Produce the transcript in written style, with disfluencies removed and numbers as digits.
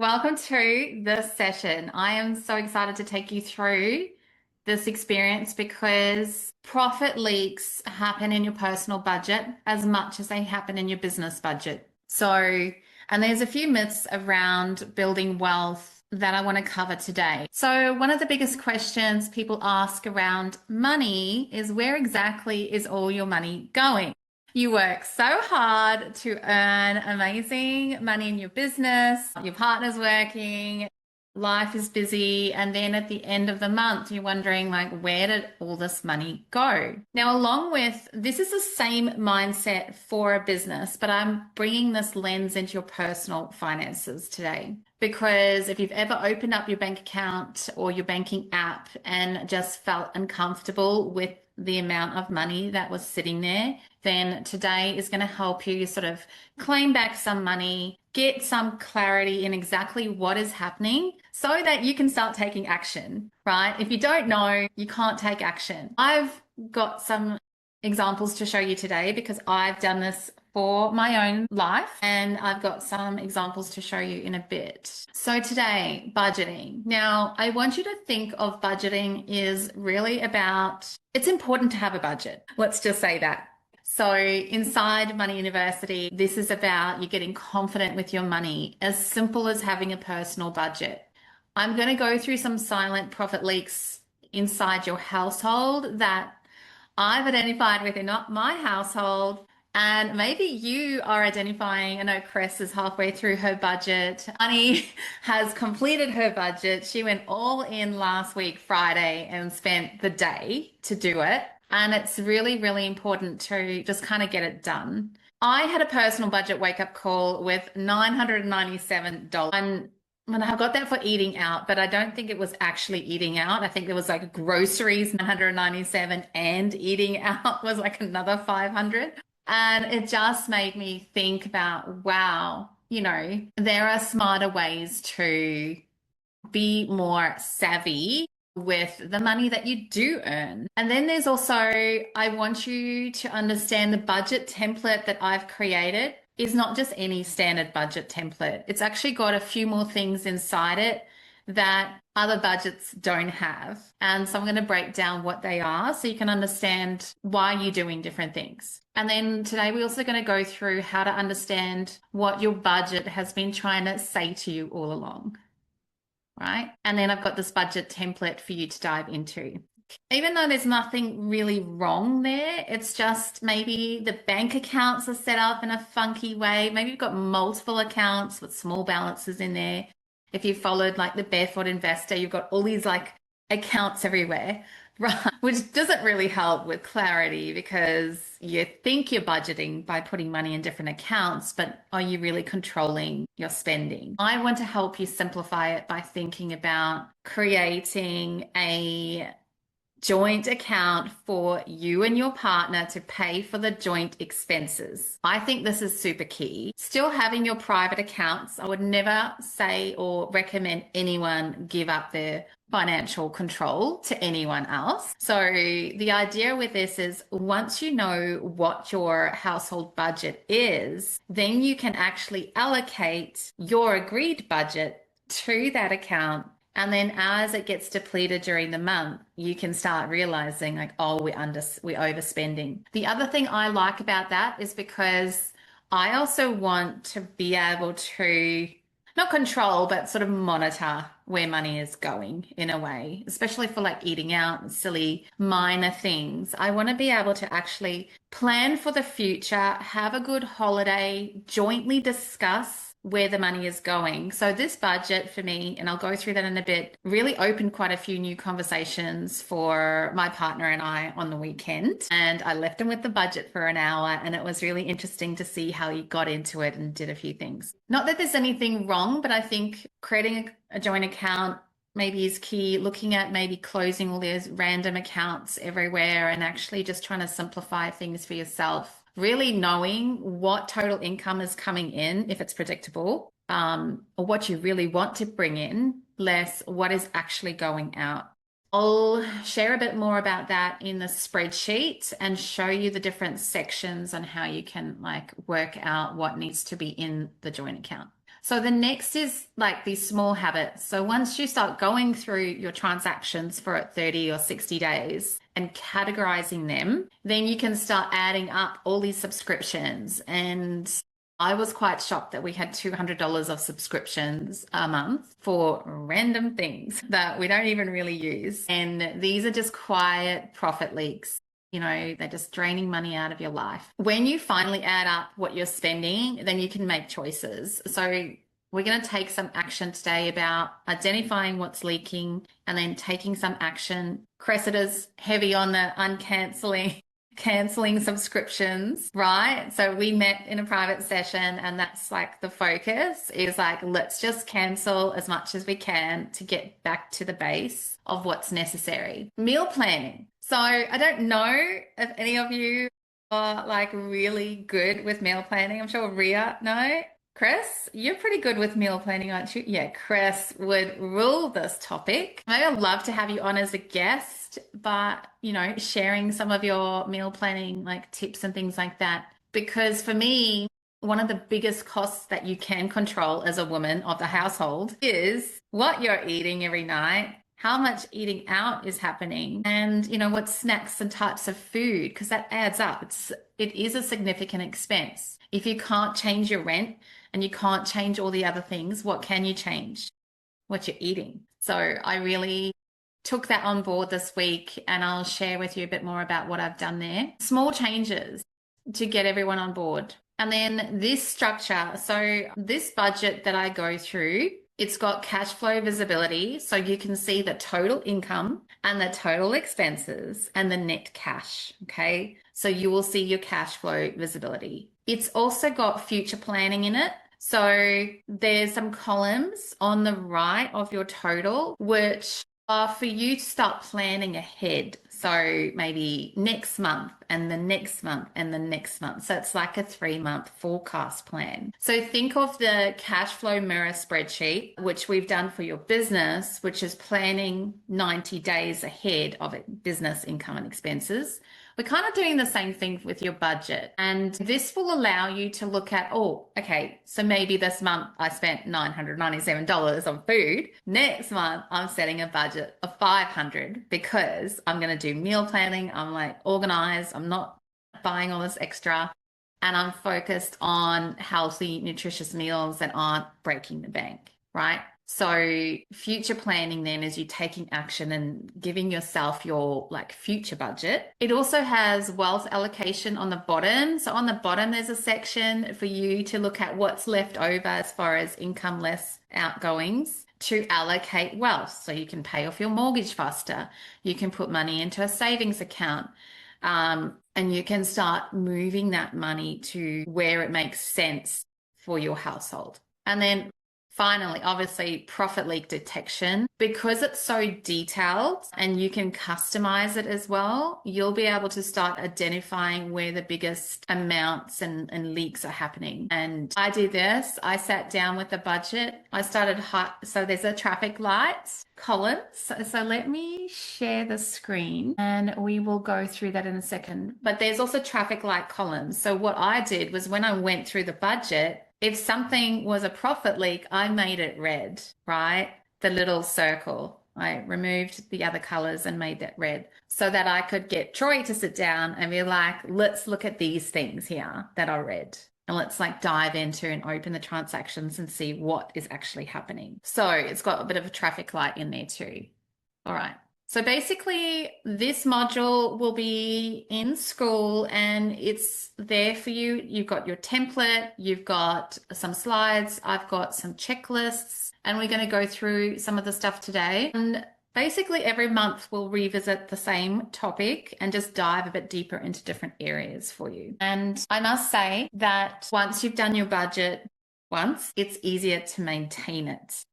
Welcome to this session. I am so excited to take you through this experience because profit leaks happen in your personal budget as much as they happen in your business budget. And there's a few myths around building wealth that I want to cover today. So, one of the biggest questions people ask around money is where exactly is all your money going? You work so hard to earn amazing money in your business, your partner's working, life is busy, and then at the end of the month, you're wondering, like, where did all this money go? Now, along with this is the same mindset for a business, but I'm bringing this lens into your personal finances today. Because if you've ever opened up your bank account or your banking app and just felt uncomfortable with the amount of money that was sitting there, then today is going to help you sort of claim back some money, get some clarity in exactly what is happening so that you can start taking action, right? If you don't know, you can't take action. I've got some examples to show you today because I've done this for my own life and I've got some examples to show you in a bit. So today, budgeting. Now, I want you to think of budgeting is really about, it's important to have a budget. Let's just say that. So inside Money University, this is about you getting confident with your money, as simple as having a personal budget. I'm going to go through some silent profit leaks inside your household that I've identified within my household, and maybe you are identifying. I know Cress is halfway through her budget. Annie has completed her budget. She went all in last week, Friday, and spent the day to do it. And it's really, really important to just kind of get it done. I had a personal budget wake-up call with $997. And I got that for eating out, but I don't think it was actually eating out. I think there was like groceries, 197, and eating out was like another 500. And it just made me think about, wow, there are smarter ways to be more savvy with the money that you do earn. And then there's also, I want you to understand the budget template that I've created is not just any standard budget template. It's actually got a few more things inside it that other budgets don't have. And so I'm going to break down what they are so you can understand why you're doing different things. And then today we're also going to go through how to understand what your budget has been trying to say to you all along. Right? And then I've got this budget template for you to dive into. Even though there's nothing really wrong there, it's just maybe the bank accounts are set up in a funky way. Maybe you've got multiple accounts with small balances in there. If you followed like the Barefoot Investor, you've got all these like accounts everywhere, right? Which doesn't really help with clarity because you think you're budgeting by putting money in different accounts, but are you really controlling your spending? I want to help you simplify it by thinking about creating a joint account for you and your partner to pay for the joint expenses. I think this is super key. Still having your private accounts. I would never say or recommend anyone give up their financial control to anyone else. So the idea with this is once you know what your household budget is, then you can actually allocate your agreed budget to that account. And then as it gets depleted during the month, you can start realizing like, oh, we're overspending. The other thing I like about that is because I also want to be able to not control, but sort of monitor where money is going in a way, especially for like eating out and silly minor things. I want to be able to actually plan for the future, have a good holiday, jointly discuss where the money is going. So this budget for me, and I'll go through that in a bit, really opened quite a few new conversations for my partner and I on the weekend. And I left him with the budget for an hour and it was really interesting to see how he got into it and did a few things. Not that there's anything wrong, but I think creating a joint account maybe is key, looking at maybe closing all those random accounts everywhere and actually just trying to simplify things for yourself. Really knowing what total income is coming in, if it's predictable, or what you really want to bring in, less what is actually going out. I'll share a bit more about that in the spreadsheet and show you the different sections on how you can like work out what needs to be in the joint account. So the next is like these small habits. So once you start going through your transactions for 30 or 60 days and categorizing them, then you can start adding up all these subscriptions. And I was quite shocked that we had $200 of subscriptions a month for random things that we don't even really use. And these are just quiet profit leaks. They're just draining money out of your life. When you finally add up what you're spending, then you can make choices. So we're going to take some action today about identifying what's leaking and then taking some action. Cressida's heavy on the canceling subscriptions, right? So we met in a private session and that's like the focus is like, let's just cancel as much as we can to get back to the base of what's necessary. Meal planning. So I don't know if any of you are like really good with meal planning. I'm sure Ria, no? Chris, you're pretty good with meal planning, aren't you? Yeah, Chris would rule this topic. I'd love to have you on as a guest, but sharing some of your meal planning like tips and things like that. Because for me, one of the biggest costs that you can control as a woman of the household is what you're eating every night, how much eating out is happening, and what snacks and types of food, because that adds up. It is a significant expense. If you can't change your rent and you can't change all the other things, what can you change? What you're eating. So I really took that on board this week and I'll share with you a bit more about what I've done there. Small changes to get everyone on board. And then this structure. So this budget that I go through, it's got cash flow visibility. So you can see the total income and the total expenses and the net cash. Okay. So you will see your cash flow visibility. It's also got future planning in it. So there's some columns on the right of your total, which are for you to start planning ahead. So maybe next month and the next month and the next month. So it's like a 3-month forecast plan. So think of the cash flow mirror spreadsheet, which we've done for your business, which is planning 90 days ahead of it, business income and expenses. We're kind of doing the same thing with your budget. And this will allow you to look at, okay, so maybe this month I spent $997 on food. Next month, I'm setting a budget of $500 because I'm going to do meal planning. I'm like organized. I'm not buying all this extra. And I'm focused on healthy, nutritious meals that aren't breaking the bank, right? So future planning then is you taking action and giving yourself your like future budget. It also has wealth allocation on the bottom. So on the bottom, there's a section for you to look at what's left over as far as income less outgoings to allocate wealth. So you can pay off your mortgage faster. You can put money into a savings account. And you can start moving that money to where it makes sense for your household. And then finally, obviously, profit leak detection. Because it's so detailed and you can customize it as well, you'll be able to start identifying where the biggest amounts and leaks are happening. And I did this. I sat down with the budget. I started, so there's a traffic lights column. So let me share the screen and we will go through that in a second. But there's also traffic light columns. So what I did was when I went through the budget, if something was a profit leak, I made it red, right? The little circle. I removed the other colors and made that red so that I could get Troy to sit down and be like, let's look at these things here that are red. And let's like dive into and open the transactions and see what is actually happening. So it's got a bit of a traffic light in there too. All right. So basically this module will be in school and it's there for you. You've got your template, you've got some slides, I've got some checklists, and we're going to go through some of the stuff today. And basically every month we'll revisit the same topic and just dive a bit deeper into different areas for you. And I must say that once you've done your budget once, it's easier to maintain it.